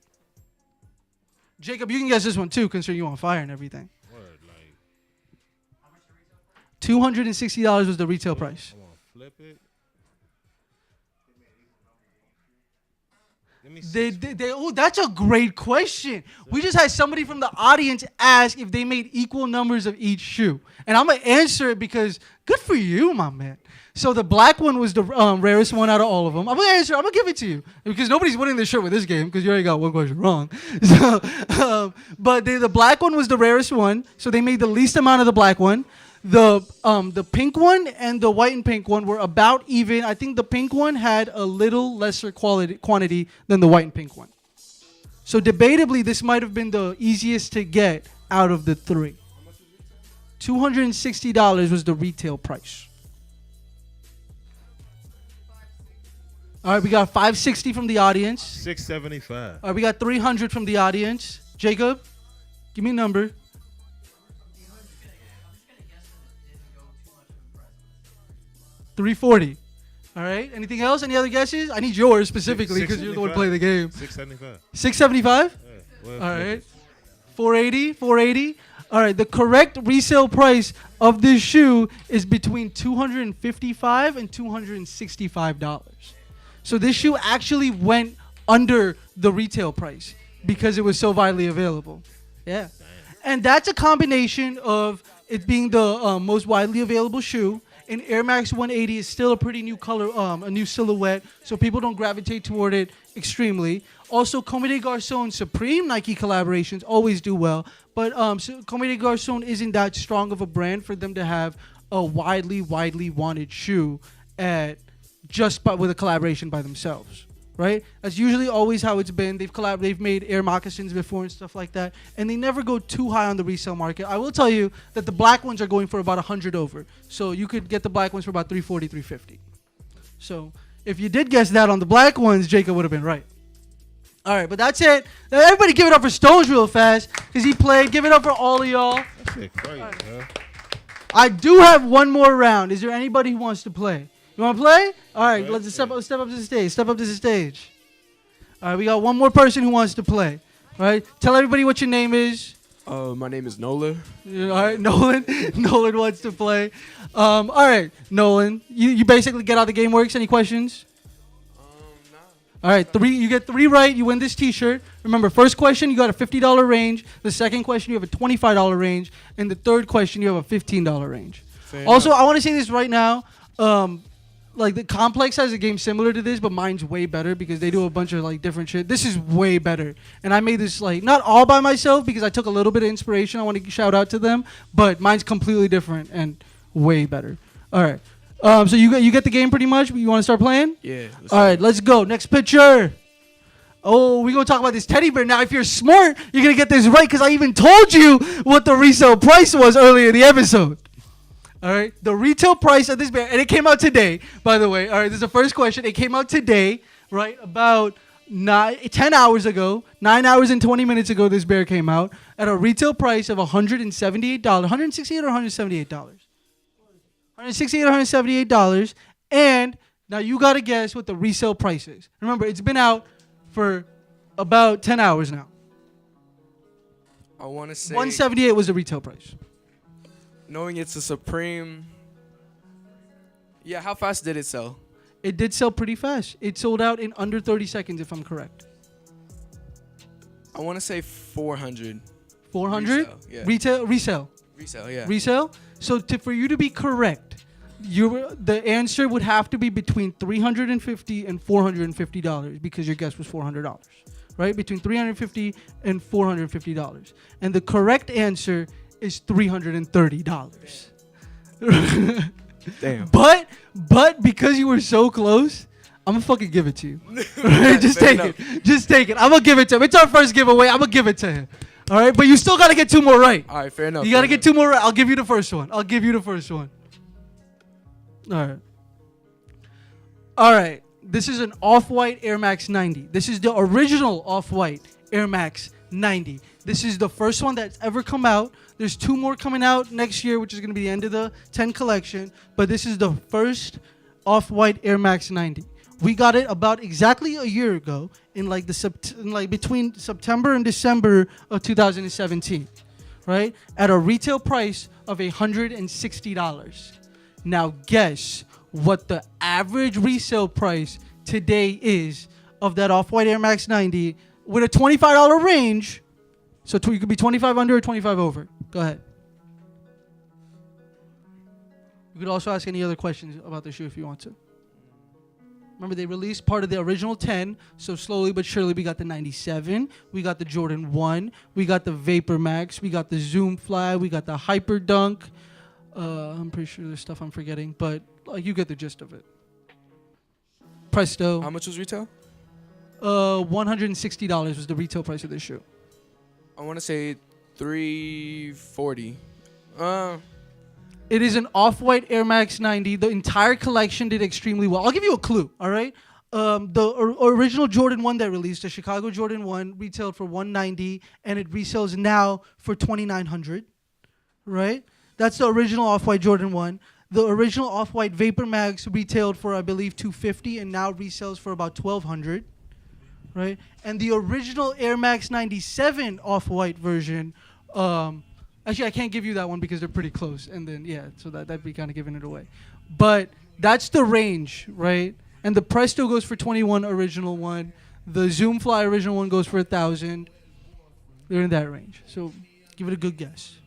Jacob, you can guess this one too, considering you on fire and everything. Word, like, $260 was the retail price. I'm gonna flip it. Give me That's a great question. We just had somebody from the audience ask if they made equal numbers of each shoe. And I'm going to answer it because good for you, my man. So the black one was the rarest one out of all of them. I'm going to give it to you because nobody's winning this shirt with this game because you already got one question wrong. So, but the black one was the rarest one, so they made the least amount of the black one. The pink one and the white and pink one were about even. I think the pink one had a little lesser quantity than the white and pink one. So debatably, this might have been the easiest to get out of the three. $260 was the retail price. All right, we got $560 from the audience. $675. All right, we got $300 from the audience. Jacob, give me a number. $340. All right. Anything else? Any other guesses? I need yours specifically because you're the one playing the game. $675. $675. Yeah, well, All right. $480. All right. The correct resale price of this shoe is between $255 and $265. So this shoe actually went under the retail price because it was so widely available. Yeah. And that's a combination of it being the most widely available shoe. And Air Max 180 is still a pretty new color, a new silhouette, so people don't gravitate toward it extremely. Also, Comme des Garçons Supreme Nike collaborations always do well, but Comme des Garçons isn't that strong of a brand for them to have a widely wanted shoe with a collaboration by themselves. Right? That's usually always how it's been. They've made Air moccasins before and stuff like that, and they never go too high on the resale market. I will tell you that the black ones are going for about 100 over, so you could get the black ones for about 340, 350. So if you did guess that on the black ones, Jacob would have been right. All right, but that's it. Now everybody give it up for Stones real fast because he played. Give it up for all of y'all. That shit crazy, man. I do have one more round. Is there anybody who wants to play? You want to play? All right, let's step up to the stage. Step up to the stage. All right, we got one more person who wants to play. All right, tell everybody what your name is. My name is Nolan. All right, Nolan. Nolan wants to play. All right, Nolan. You basically get how the game works. Any questions? Nah. All right, you get three right, you win this T-shirt. Remember, first question, you got a $50 range. The second question, you have a $25 range. And the third question, you have a $15 range. Also, I want to say this right now. Like the Complex has a game similar to this, but mine's way better because they do a bunch of like different shit. This is way better, and I made this like not all by myself because I took a little bit of inspiration. I want to shout out to them, but mine's completely different and way better. All right, so you get the game pretty much. You want to start playing? Yeah. All right, let's go. Next picture. Oh, we're gonna talk about this teddy bear now. If you're smart, you're gonna get this right because I even told you what the resale price was earlier in the episode. All right, the retail price of this bear, and it came out today, by the way. All right, this is the first question. It came out today, right, about 10 hours ago, 9 hours and 20 minutes ago, this bear came out at a retail price of $178, $168 or $178? $168 or $178, and now you got to guess what the resale price is. Remember, it's been out for about 10 hours now. I want to say 178 was the retail price. knowing it's a Supreme. Yeah, how fast did it sell? It did sell pretty fast. It sold out in under 30 seconds, if I'm correct. I want to say 400. 400? Resale, yeah. Resale. Resale, yeah. Resale? So for you to be correct, the answer would have to be between $350 and $450 because your guess was $400, right? Between $350 and $450. And the correct answer is $330. Damn. But because you were so close, I'm gonna fucking give it to you. Right? Just Fair take enough. it. Just take it. I'm gonna give it to him. It's our first giveaway. I'm gonna give it to him. All right, but you still gotta get 2 more right. All right, fair enough. You gotta get 2 more right. I'll give you the first one. All right. This is an Off-White Air Max 90. This is the original Off-White Air Max 90. This is the first one that's ever come out. There's 2 more coming out next year, which is gonna be the end of the 10 collection. But this is the first Off-White Air Max 90. We got it about exactly a year ago in between September and December of 2017, right? At a retail price of $160. Now guess what the average resale price today is of that Off-White Air Max 90 with a $25 range. So you could be 25 under or 25 over. Go ahead. You could also ask any other questions about the shoe if you want to. Remember, they released part of the original 10, so slowly but surely we got the 97, we got the Jordan 1, we got the Vapor Max, we got the Zoom Fly, we got the Hyper Dunk. I'm pretty sure there's stuff I'm forgetting, but you get the gist of it. Presto. How much was retail? $160 was the retail price of this shoe. I want to say 340. It is an Off-White Air Max 90. The entire collection did extremely well. I'll give you a clue, all right? The original Jordan 1 that released, the Chicago Jordan 1, retailed for $190, and it resells now for $2,900, right? That's the original Off-White Jordan 1. The original Off-White Vapor Max retailed for, I believe, $250, and now resells for about $1,200, right? And the original Air Max 97 Off-White version, actually, I can't give you that one because they're pretty close. And then, yeah, so that'd be kind of giving it away. But that's the range, right? And the Presto goes for 21 original one. The Zoom Fly original one goes for 1,000. They're in that range. So give it a good guess.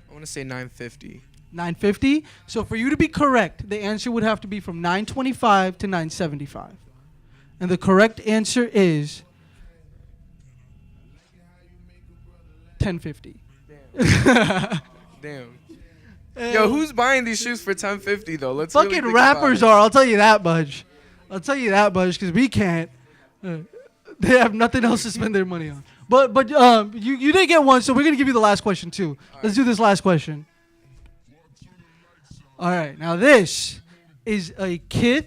I want to say 950. 950. So for you to be correct, the answer would have to be from 925 to 975. And the correct answer is 1050. Damn. Yo, who's buying these shoes for 1050 though? Let's fucking really think rappers about it. are. I'll tell you that much. Because we can't. They have nothing else to spend their money on. But you did get one, so we're gonna give you the last question too. Let's do this last question. All right, now this is a Kith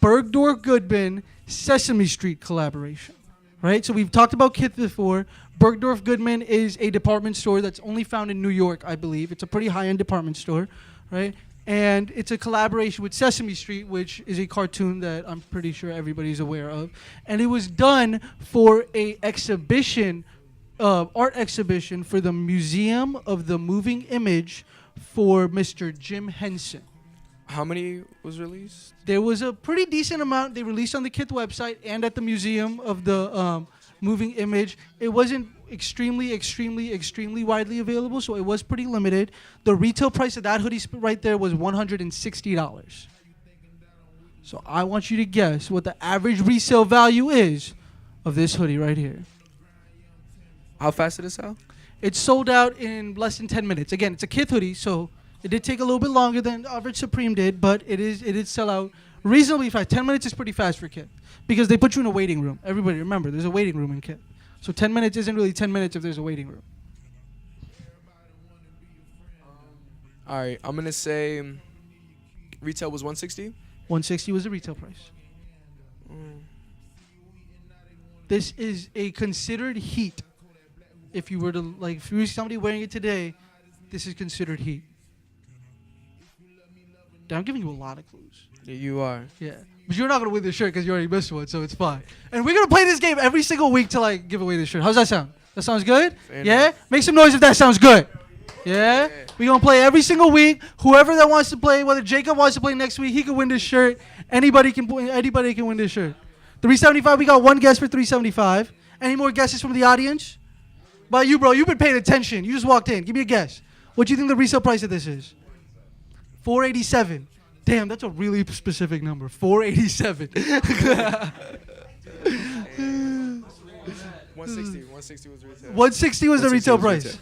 Bergdorf Goodman Sesame Street collaboration, right? So we've talked about Kith before. Bergdorf Goodman is a department store that's only found in New York, I believe. It's a pretty high-end department store, right? And it's a collaboration with Sesame Street, which is a cartoon that I'm pretty sure everybody's aware of. And it was done for a exhibition, art exhibition for the Museum of the Moving Image for Mr. Jim Henson. How many was released? There was a pretty decent amount they released on the Kith website and at the Museum of the Moving Image. It wasn't extremely widely available, so it was pretty limited. The retail price of that hoodie right there was $160. So I want you to guess what the average resale value is of this hoodie right here. How fast did it sell? It sold out in less than 10 minutes. Again, it's a Kith hoodie, so it did take a little bit longer than average Supreme did, but it did sell out reasonably fast. 10 minutes is pretty fast for Kith because they put you in a waiting room. Everybody remember, there's a waiting room in Kith. So 10 minutes isn't really 10 minutes if there's a waiting room. All right, I'm going to say retail was 160. 160 was the retail price. This is a considered heat. If you were to, if you were somebody wearing it today, this is considered heat. I'm giving you a lot of clues. Yeah, you are. Yeah. But you're not going to win this shirt because you already missed one, so it's fine. And we're going to play this game every single week till I give away this shirt. How's that sound? That sounds good? Fair Yeah? enough. Make some noise if that sounds good. Yeah? We're going to play every single week. Whoever that wants to play, whether Jacob wants to play next week, he can win this shirt. Anybody can win this shirt. 375, we got one guess for 375. Any more guesses from the audience? But you, bro, you've been paying attention. You just walked in. Give me a guess. What do you think the resale price of this is? 487. Damn, that's a really specific number. 487. 160 was retail. 160 was the retail price.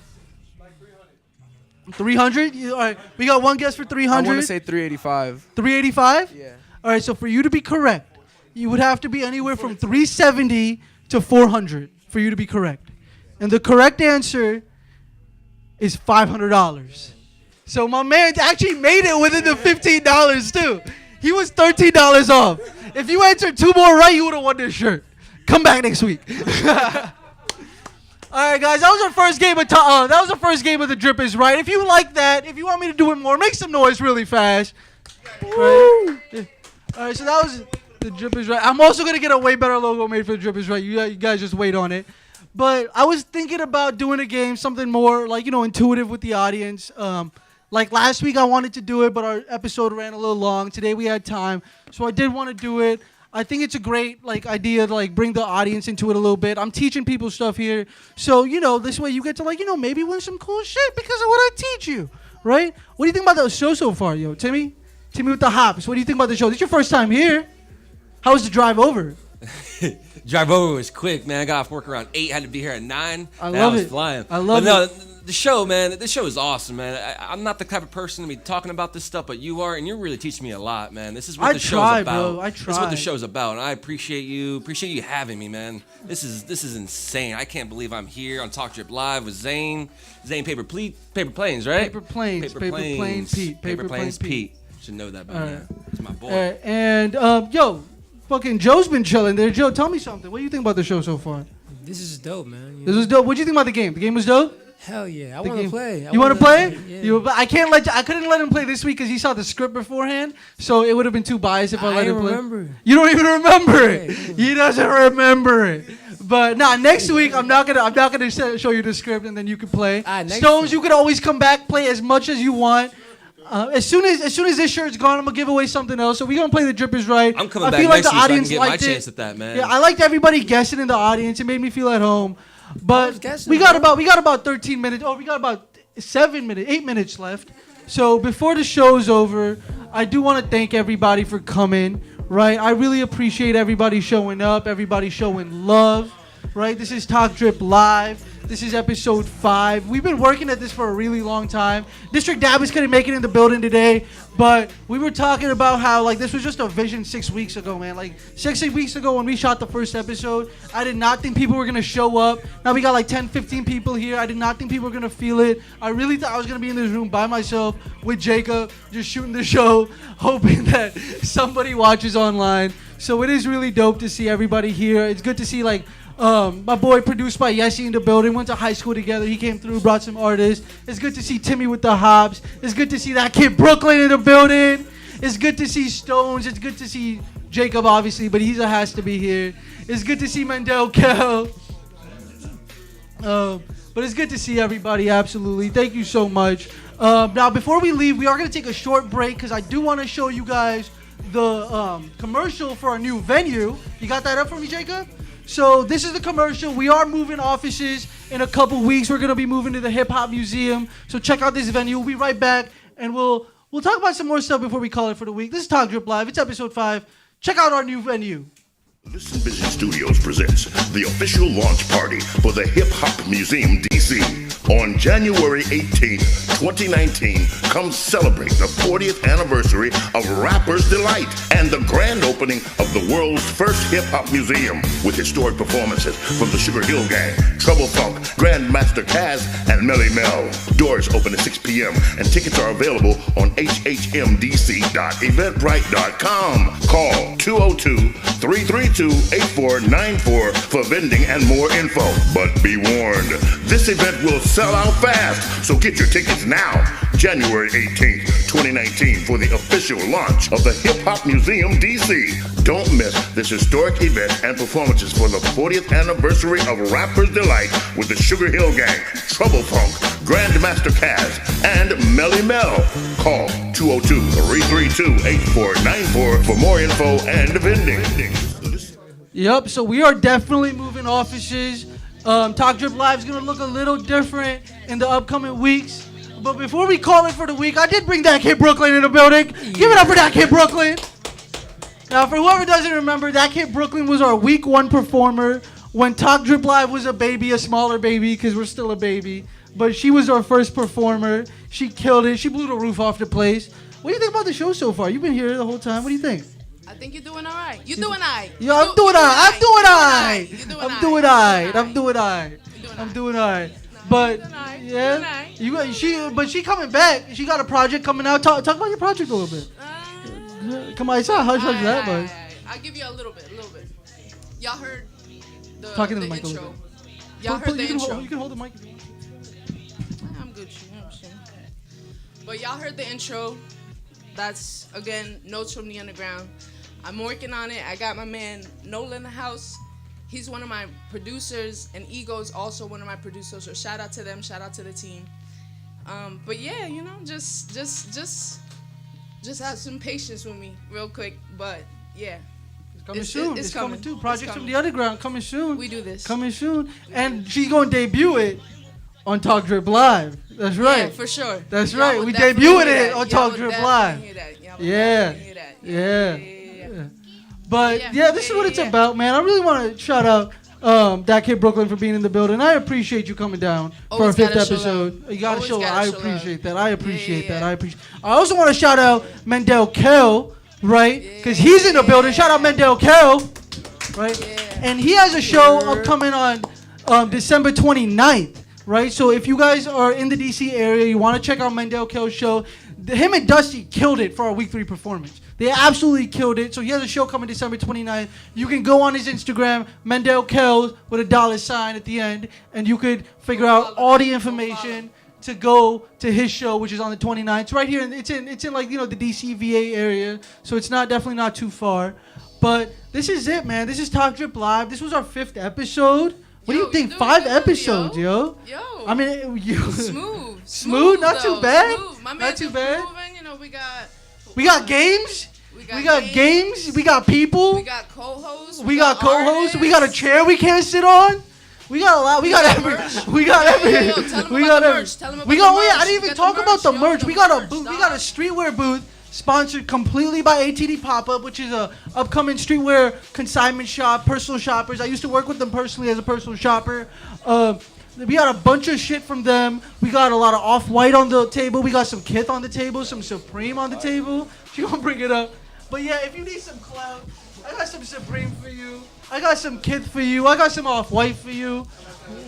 300? All right, we got one guess for 300. I want to say 385. 385? Yeah. All right, so for you to be correct, you would have to be anywhere from 370 to 400 for you to be correct. And the correct answer is $500. So my man actually made it within the $15 too. He was $13 off. If you answered two more right, you would have won this shirt. Come back next week. All right, guys, that was our first game of the Drip is Right. If you like that, if you want me to do it more, make some noise really fast. Right. All right, so that was the Drip is Right. I'm also gonna get a way better logo made for the Drip is Right. You guys just wait on it. But I was thinking about doing a game, something more like, intuitive with the audience. Like last week I wanted to do it, but our episode ran a little long. Today we had time, so I did want to do it. I think it's a great idea to bring the audience into it a little bit. I'm teaching people stuff here, so this way you get to maybe win some cool shit because of what I teach you, right? What do you think about the show so far, yo, Timmy? Timmy with the hops. What do you think about the show? This is your first time here. How was the drive over? Drive over was quick, man. I got off work around 8, had to be here at 9. I love was it. Flying. I love it. The show, man, this show is awesome, man. I'm not the type of person to be talking about this stuff, but you are, and you're really teaching me a lot, man. This is what the show's about. Bro. I This is what the show's about, and I appreciate you having me, man. This is insane. I can't believe I'm here on Talk Drip Live with Zane Paper Planes, right? Paper Planes Pete. Paper Planes Pete. Should know that by now. It's my boy. And yo, fucking Joe's been chilling there. Joe, tell me something. What do you think about the show so far? This is dope, man. This was dope. What do you think about the game? The game was dope? Hell yeah. I want to play. You want to play? Yeah. I couldn't let him play this week because he saw the script beforehand, so it would have been too biased if I let him play. remember. You don't even remember it. Yeah. He doesn't remember it. But next week I'm not gonna show you the script and then you can play. Stones, you can always come back, play as much as you want. As soon as this shirt's gone, I'm gonna give away something else. So we're gonna play the Drip is Right. I'm coming I back feel like next the week so I can audience get my liked it. chance at that, man. Yeah, I liked everybody guessing in the audience. It made me feel at home. But guessing, we got about 13 minutes. Oh, we got about 8 minutes left. So before the show's over, I do want to thank everybody for coming. Right, I really appreciate everybody showing up, everybody showing love. Right, this is Talk Drip Live. This is episode 5. We've been working at this for a really long time. District Davis couldn't make it in the building today, but we were talking about how this was just a vision 6 weeks ago, man. 6 weeks ago when we shot the first episode, I did not think people were going to show up. Now we got 10, 15 people here. I did not think people were going to feel it. I really thought I was going to be in this room by myself with Jacob, just shooting the show, hoping that somebody watches online. So it is really dope to see everybody here. It's good to see my boy produced by Yessie in the building, went to high school together. He came through, brought some artists. It's good to see Timmy with the hops. It's good to see that kid Brooklyn in the building. It's good to see Stones. It's good to see Jacob, obviously, but he has to be here. It's good to see Mandel Kel. But it's good to see everybody, absolutely. Thank you so much. Now, before we leave, we are going to take a short break because I do want to show you guys the commercial for our new venue. You got that up for me, Jacob? So this is the commercial. We are moving offices in a couple weeks. We're going to be moving to the Hip Hop Museum. So check out this venue. We'll be right back, and we'll talk about some more stuff before we call it for the week. This is Talk Drip Live. It's episode 5. Check out our new venue. Listen Busy Studios presents the official launch party for the Hip Hop Museum DC. On January 18th, 2019, come celebrate the 40th anniversary of Rapper's Delight and the grand opening of the world's first hip hop museum with historic performances from the Sugar Hill Gang, Trouble Funk, Grandmaster Caz, and Melly Mel. Doors open at 6 p.m. and tickets are available on hhmdc.eventbrite.com. Call 202-332-8494 for vending and more info. But be warned, this event will sell out fast, so get your tickets now. January 18th, 2019 for the official launch of the Hip Hop Museum DC. Don't miss this historic event and performances for the 40th anniversary of Rapper's Delight with the Sugar Hill Gang, Trouble Funk, Grandmaster Caz, and Melly Mel. Call 202-332-8494 for more info and vending. Yep, so we are definitely moving offices. Talk Drip Live is going to look a little different in the upcoming weeks. But before we call it for the week, I did bring that kid Brooklyn in the building. Give it up for that kid Brooklyn. Now, for whoever doesn't remember, that kid Brooklyn was our week 1 performer when Talk Drip Live was a baby, a smaller baby, because we're still a baby. But she was our first performer. She killed it. She blew the roof off the place. What do you think about the show so far? You've been here the whole time. What do you think? I think you're doing all right. You're doing all right. Yeah, I'm doing all right. I'm doing all right. But yeah, she coming back. She got a project coming out. Talk about your project a little bit. Come on, it's not hush that much. I'll give you a little bit. Y'all heard the Talking to the mic intro. a little bit. Y'all heard the intro. You can hold the mic if you want. I'm good. But y'all heard the intro. That's again Notes from the Underground. I'm working on it. I got my man Nolan in the house. He's one of my producers, and Ego's also one of my producers. So shout out to them. Shout out to the team. But yeah, you know, just have some patience with me, real quick. But yeah, it's coming soon. It's coming too. Projects from the coming. Underground coming soon. We do this. Coming soon, and she's gonna debut it on Talk Drip Live. That's right. Yeah, for sure. That's Y'all right. will We definitely debuted hear it that. on Y'all Talk will Drip definitely Live. hear that. Y'all will Yeah. definitely hear that. Yeah. But Yeah. yeah, this is what it's about, man. I really want to shout out that kid Brooklyn for being in the building. I appreciate you coming down for our Always 5th gotta show episode. love. You gotta Always show love. gotta I show love. appreciate that. I appreciate Yeah, that. yeah. I also want to shout out Mendel Kell, right? Because he's in the building. Shout out Mendel Kell, right? Yeah. And he has a show upcoming on December 29th, right? So if you guys are in the DC area, you want to check out Mendel Kell's show. Him and Dusty killed it for our week 3 performance. They absolutely killed it. So he has a show coming December 29th. You can go on his Instagram, Mendel Kells, with a $ at the end, and you could figure out all the information to go to his show, which is on the 29th. It's right here. It's in like, you know, the DCVA area. So it's definitely not too far. But this is it, man. This is Talk Drip Live. This was our 5th episode. What do you think? 5 episodes, yo. Yo. I mean, Smooth. Smooth, not too bad. Smooth. My Not man's too bad. improving, you know, we got games. We got games. We got people. We got co-hosts. We got co-hosts. We got a chair we can't sit on. We got a lot. We got every. We got every. We got every. We got. I didn't even talk about the merch. We got a booth. We got a streetwear booth sponsored completely by ATD Pop-Up, which is a upcoming streetwear consignment shop, personal shoppers. I used to work with them personally as a personal shopper. We got a bunch of shit from them. We got a lot of Off-White on the table. We got some Kith on the table, some Supreme on the table. She gonna bring it up. But yeah, if you need some clout, I got some Supreme for you. I got some Kith for you. I got some Off-White for you.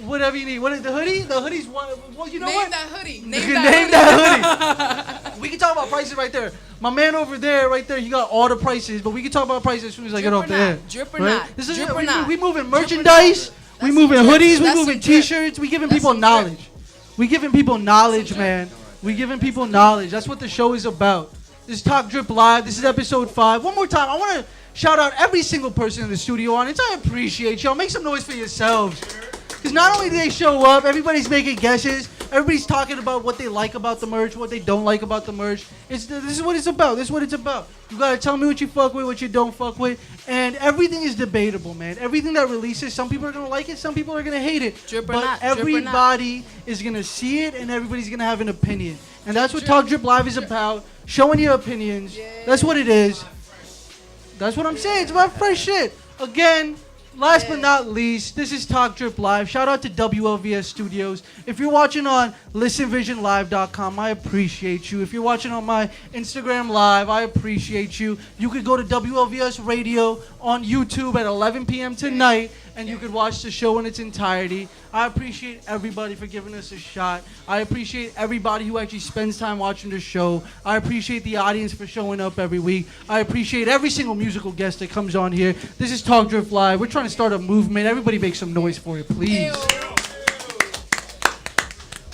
Whatever you need. What is the hoodie? The hoodie's one. Well, you know what? Name that hoodie. Name that hoodie. We can talk about prices right there. My man over there, right there, he got all the prices. But we can talk about prices as soon as I get off the air. Drip or right? not. This is Drip or we, not. we moving merchandise. We moving hoodies. We That's moving some drip. T-shirts. We giving That's people some drip. knowledge. We giving people knowledge, man. We giving people knowledge. That's what the show is about. This is Talk Drip Live. This is episode 5. One more time, I want to shout out every single person in the studio audience. I appreciate y'all. Make some noise for yourselves. Because not only do they show up, everybody's making guesses. Everybody's talking about what they like about the merch, what they don't like about the merch. This is what it's about. This is what it's about. You got to tell me what you fuck with, what you don't fuck with. And everything is debatable, man. Everything that releases, some people are going to like it, some people are going to hate it. Drip or but not, drip or not. everybody is going to see it, and everybody's going to have an opinion. And that's what Talk Drip Live is about. Showing your opinions. That's what it is. That's what I'm saying. It's about fresh shit. Again, last but not least, this is Talk Drip Live. Shout out to WLVS Studios. If you're watching on listenvisionlive.com, I appreciate you. If you're watching on my Instagram Live, I appreciate you. You could go to WLVS Radio on YouTube at 11 p.m. tonight, and you could watch the show in its entirety. I appreciate everybody for giving us a shot. I appreciate everybody who actually spends time watching the show. I appreciate the audience for showing up every week. I appreciate every single musical guest that comes on here. This is Talk Drip Live. We're trying to start a movement. Everybody make some noise for it, please.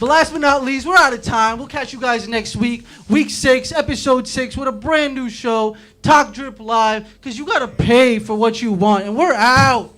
But But last but not least, we're out of time. We'll catch you guys next week. Week 6, episode 6, with a brand new show, Talk Drip Live, because you got to pay for what you want. And we're out.